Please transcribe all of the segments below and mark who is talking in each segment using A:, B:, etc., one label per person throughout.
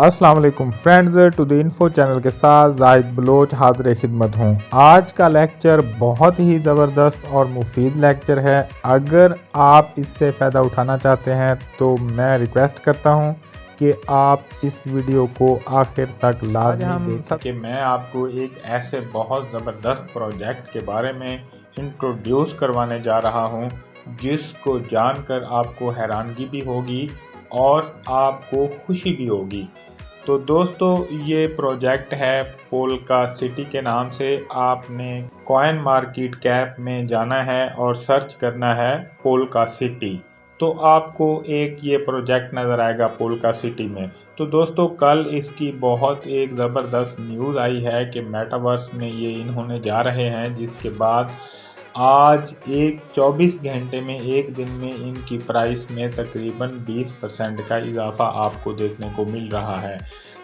A: अस्सलाम वालेकुम friends, to the info channel के साथ जाहिद बलोच हाज़िर खिदमत हूँ। आज का लेक्चर बहुत ही ज़बरदस्त और मुफीद लेक्चर है। अगर आप इससे फ़ायदा उठाना चाहते हैं तो मैं रिक्वेस्ट करता हूँ कि आप इस वीडियो को आखिर तक लाज़मी देखें। कि मैं आपको एक ऐसे बहुत ज़बरदस्त प्रोजेक्ट के बारे में इंट्रोड्यूस करवाने जा रहा हूँ जिसको जानकर आपको हैरानगी भी होगी और आपको खुशी भी होगी। तो दोस्तों, ये प्रोजेक्ट है पोल्का सिटी के नाम से। आपने कॉइन मार्केट कैप में जाना है और सर्च करना है पोल्का सिटी, तो आपको एक ये प्रोजेक्ट नज़र आएगा पोल्का सिटी में। तो दोस्तों, कल इसकी बहुत एक ज़बरदस्त न्यूज़ आई है कि मेटावर्स में ये इन होने जा रहे हैं, जिसके बाद आज 24 घंटे में एक दिन में इनकी प्राइस में तकरीबन 20% का इजाफा आपको देखने को मिल रहा है।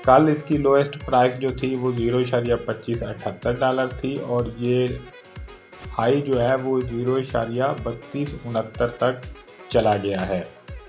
A: कल इसकी लोएस्ट प्राइस जो थी वो $0.2578 थी और ये हाई जो है वो $0.3269 तक चला गया है।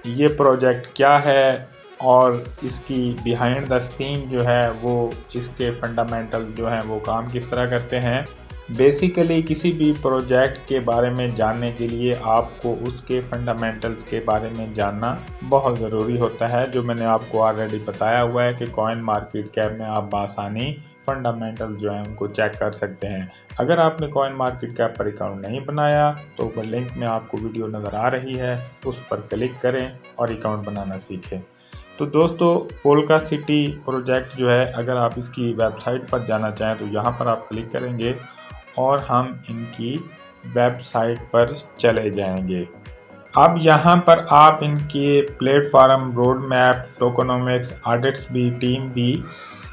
A: ये प्रोजेक्ट क्या है और इसकी बिहाइंड द सीन जो है वो इसके फंडामेंटल जो हैं वो काम किस तरह करते हैं। बेसिकली किसी भी प्रोजेक्ट के बारे में जानने के लिए आपको उसके फंडामेंटल्स के बारे में जानना बहुत ज़रूरी होता है, जो मैंने आपको ऑलरेडी बताया हुआ है कि कॉइन मार्केट कैप में आप आसानी फंडामेंटल जो हैं उनको चेक कर सकते हैं। अगर आपने कॉइन मार्केट कैप पर अकाउंट नहीं बनाया तो ऊपर लिंक में आपको वीडियो नज़र आ रही है, उस पर क्लिक करें और अकाउंट बनाना सीखें। तो दोस्तों, पोल्का सिटी प्रोजेक्ट जो है, अगर आप इसकी वेबसाइट पर जाना चाहें तो यहाँ पर आप क्लिक करेंगे और हम इनकी वेबसाइट पर चले जाएंगे। अब यहाँ पर आप इनके platform, road map, tokenomics, audits भी, टीम भी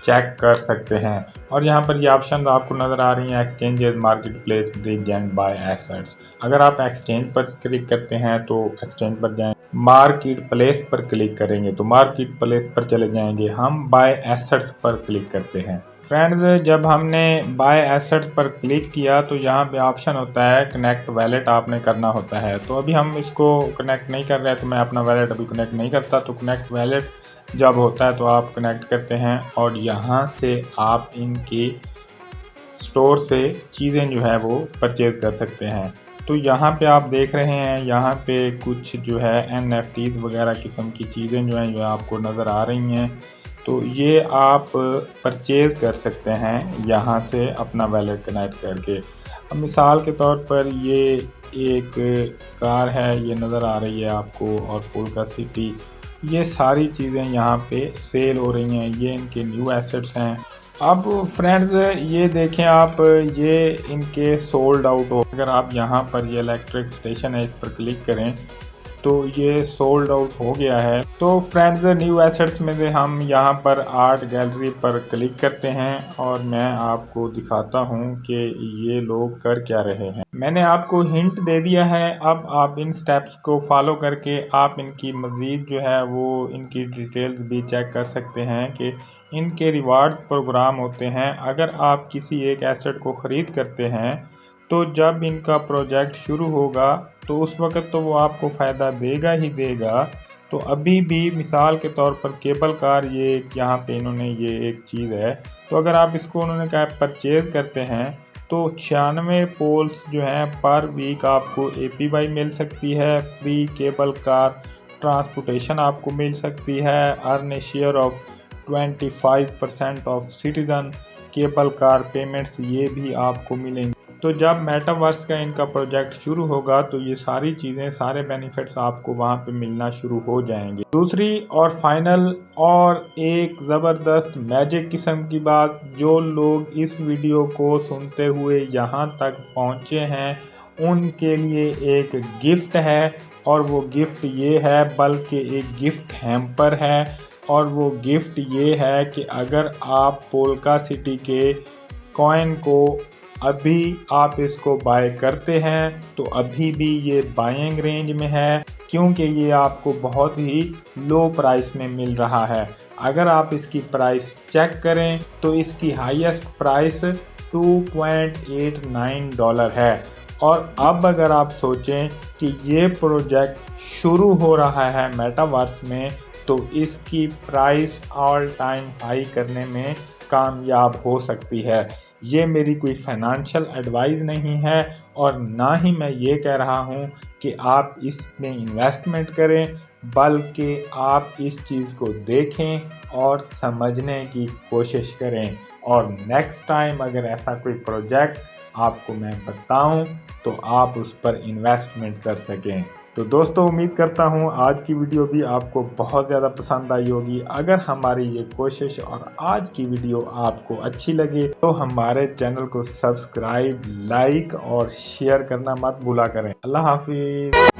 A: चेक कर सकते हैं। और यहाँ पर ये ऑप्शन आपको नज़र आ रही हैं, exchanges, market place, bridge and buy assets. अगर आप एक्सचेंज पर क्लिक करते हैं तो एक्सचेंज पर जाएं, मार्केट प्लेस पर क्लिक करेंगे तो मार्केट प्लेस पर चले जाएंगे। हम बाय एसेट्स पर क्लिक करते हैं। फ्रेंड्स, जब हमने बाय एसेट्स पर क्लिक किया तो यहाँ पे ऑप्शन होता है कनेक्ट वैलेट, आपने करना होता है। तो अभी हम इसको कनेक्ट नहीं कर रहे हैं तो मैं अपना वैलेट अभी कनेक्ट नहीं करता। तो कनेक्ट वैलेट जब होता है तो आप कनेक्ट करते हैं और यहाँ से आप इनकी स्टोर से चीज़ें जो है वो परचेज़ कर सकते हैं। तो यहाँ पे आप देख रहे हैं, यहाँ पे कुछ जो है NFTs वगैरह किस्म की चीज़ें जो हैं जो आपको नज़र आ रही हैं। तो ये आप परचेज़ कर सकते हैं यहाँ से अपना वैलेट कनेक्ट करके। अब मिसाल के तौर पर ये एक कार है, ये नज़र आ रही है आपको, और पोल्का सिटी, ये सारी चीज़ें यहाँ पे सेल हो रही हैं। ये इनके न्यू एसेट्स हैं। अब फ्रेंड्स, ये देखें आप, ये इनके सोल्ड आउट हो। अगर आप यहाँ पर ये इलेक्ट्रिक स्टेशन है, इस पर क्लिक करें तो ये सोल्ड आउट हो गया है। तो फ्रेंड्स, न्यू एसेट्स में से हम यहाँ पर आर्ट गैलरी पर क्लिक करते हैं और मैं आपको दिखाता हूँ कि ये लोग कर क्या रहे हैं। मैंने आपको हिंट दे दिया है। अब आप इन स्टेप्स को फॉलो करके आप इनकी मज़ीद जो है वो इनकी डिटेल्स भी चेक कर सकते हैं कि इनके रिवार्ड प्रोग्राम होते हैं। अगर आप किसी एक एसेट को ख़रीद करते हैं तो जब इनका प्रोजेक्ट शुरू होगा तो उस वक़्त तो वो आपको फ़ायदा देगा ही देगा। तो अभी भी मिसाल के तौर पर केबल कार, ये यहाँ पे इन्होंने ये एक चीज़ है, तो अगर आप इसको उन्होंने कहा परचेज़ करते हैं तो 96 पोल्स जो हैं पर वीक आपको APY मिल सकती है। फ्री केबल कार ट्रांसपोर्टेशन आपको मिल सकती है। Earn A share of 25% of citizen cable car payments, ये भी आपको मिलेंगे। तो जब मेटावर्स का इनका प्रोजेक्ट शुरू होगा तो ये सारी चीज़ें, सारे बेनिफिट्स आपको वहाँ पे मिलना शुरू हो जाएंगे। दूसरी और फाइनल और एक ज़बरदस्त मैजिक किस्म की बात, जो लोग इस वीडियो को सुनते हुए यहाँ तक पहुँचे हैं उनके लिए एक गिफ्ट है। और वो गिफ्ट ये है, बल्कि एक गिफ्ट हैम्पर है। और वो गिफ्ट ये है कि अगर आप पोल्का सिटी के कॉइन को अभी आप इसको बाय करते हैं तो अभी भी ये बाइंग रेंज में है, क्योंकि ये आपको बहुत ही लो प्राइस में मिल रहा है। अगर आप इसकी प्राइस चेक करें तो इसकी हाईएस्ट प्राइस $2.89 है। और अब अगर आप सोचें कि ये प्रोजेक्ट शुरू हो रहा है मेटावर्स में, तो इसकी प्राइस ऑल टाइम हाई करने में कामयाब हो सकती है। ये मेरी कोई फाइनेंशियल एडवाइस नहीं है और ना ही मैं ये कह रहा हूँ कि आप इसमें इन्वेस्टमेंट करें, बल्कि आप इस चीज़ को देखें और समझने की कोशिश करें। और नेक्स्ट टाइम अगर ऐसा कोई प्रोजेक्ट आपको मैं बताऊं तो आप उस पर इन्वेस्टमेंट कर सकें। तो दोस्तों, उम्मीद करता हूं आज की वीडियो भी आपको बहुत ज़्यादा पसंद आई होगी। अगर हमारी ये कोशिश और आज की वीडियो आपको अच्छी लगे तो हमारे चैनल को सब्सक्राइब, लाइक और शेयर करना मत भूला करें। अल्लाह हाफिज़।